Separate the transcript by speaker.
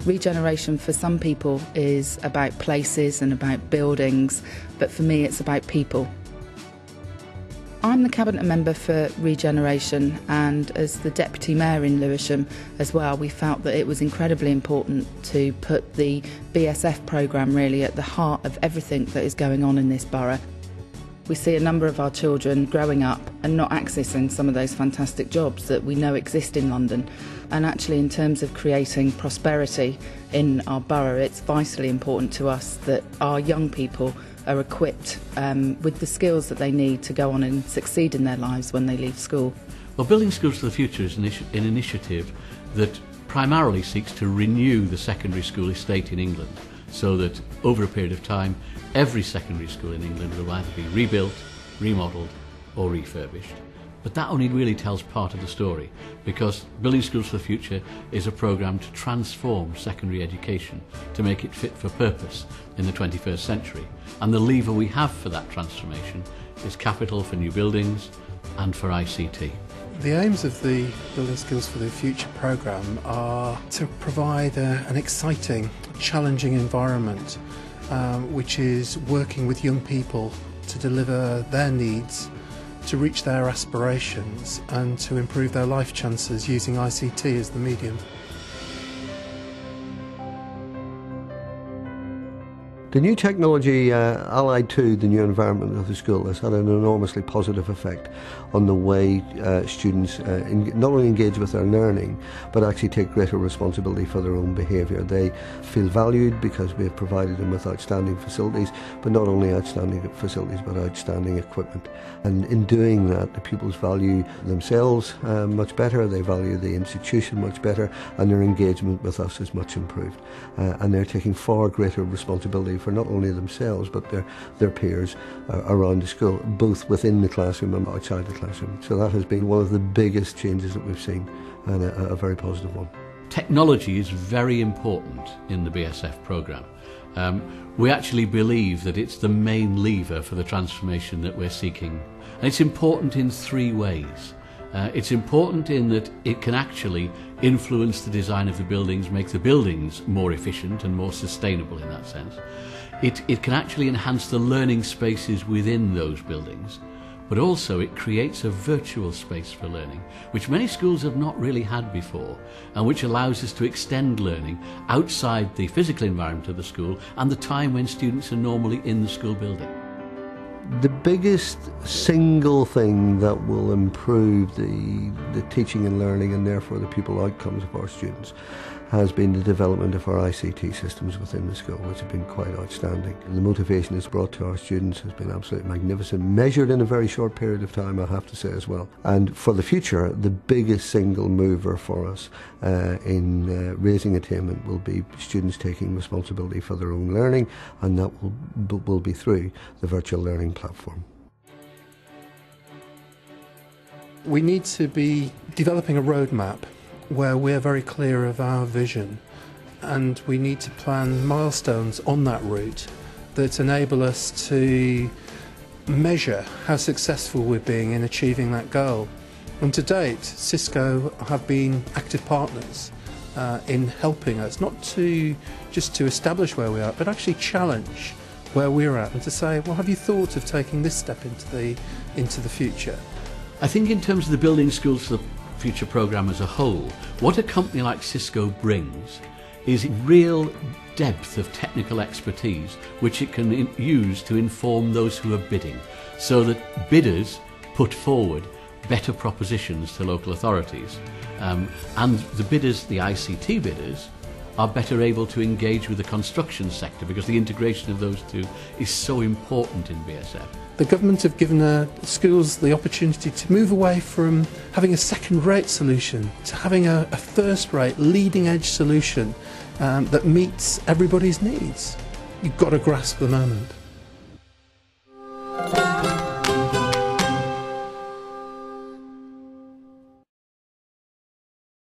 Speaker 1: Regeneration for some people is about places and about buildings, but for me it's about people. I'm the Cabinet Member for Regeneration, and as the Deputy Mayor in Lewisham as well, we felt that it was incredibly important to put the BSF programme really at the heart of everything that is going on in this borough. We see a number of our children growing up and not accessing some of those fantastic jobs that we know exist in London. And actually, in terms of creating prosperity in our borough, it's vitally important to us that our young people are equipped with the skills that they need to go on and succeed in their lives when they leave school.
Speaker 2: Well, Building Schools for the Future is an initiative that primarily seeks to renew the secondary school estate in England, so that over a period of time every secondary school in England will either be rebuilt, remodelled or refurbished. But that only really tells part of the story, because Building Schools for the Future is a programme to transform secondary education to make it fit for purpose in the 21st century. And the lever we have for that transformation is capital for new buildings and for ICT.
Speaker 3: The aims of the Building Skills for the Future programme are to provide an exciting, challenging environment which is working with young people to deliver their needs, to reach their aspirations and to improve their life chances using ICT as the medium.
Speaker 4: The new technology allied to the new environment of the school has had an enormously positive effect on the way students not only engage with their learning but actually take greater responsibility for their own behaviour. They feel valued because we have provided them with outstanding facilities, but not only outstanding facilities but outstanding equipment. And in doing that, the pupils value themselves much better, they value the institution much better, and their engagement with us is much improved. And they're taking far greater responsibility for not only themselves but their peers around the school, both within the classroom and outside the classroom. So that has been one of the biggest changes that we've seen, and a very positive one.
Speaker 2: Technology is very important in the BSF programme. We actually believe that it's the main lever for the transformation that we're seeking. And it's important in three ways. It's important in that it can actually influence the design of the buildings, make the buildings more efficient and more sustainable in that sense. It can actually enhance the learning spaces within those buildings, but also it creates a virtual space for learning, which many schools have not really had before, and which allows us to extend learning outside the physical environment of the school and the time when students are normally in the school building.
Speaker 4: The biggest single thing that will improve the teaching and learning, and therefore the pupil outcomes of our students, has been the development of our ICT systems within the school, which have been quite outstanding. The motivation it's brought to our students has been absolutely magnificent, measured in a very short period of time, I have to say as well. And for the future, the biggest single mover for us in raising attainment will be students taking responsibility for their own learning, and that will be through the virtual learning platform.
Speaker 3: We need to be developing a roadmap where we're very clear of our vision, and we need to plan milestones on that route that enable us to measure how successful we're being in achieving that goal. And to date, Cisco have been active partners in helping us, not just to establish where we are, but actually challenge where we're at and to say, well, have you thought of taking this step into the future?
Speaker 2: I think in terms of the Building Schools for the Future programme as a whole, what a company like Cisco brings is real depth of technical expertise which it can use to inform those who are bidding, so that bidders put forward better propositions to local authorities, and the bidders, the ICT bidders, are better able to engage with the construction sector, because the integration of those two is so important in BSF.
Speaker 3: The government have given schools the opportunity to move away from having a second-rate solution to having a first-rate, leading-edge solution that meets everybody's needs. You've got to grasp the moment.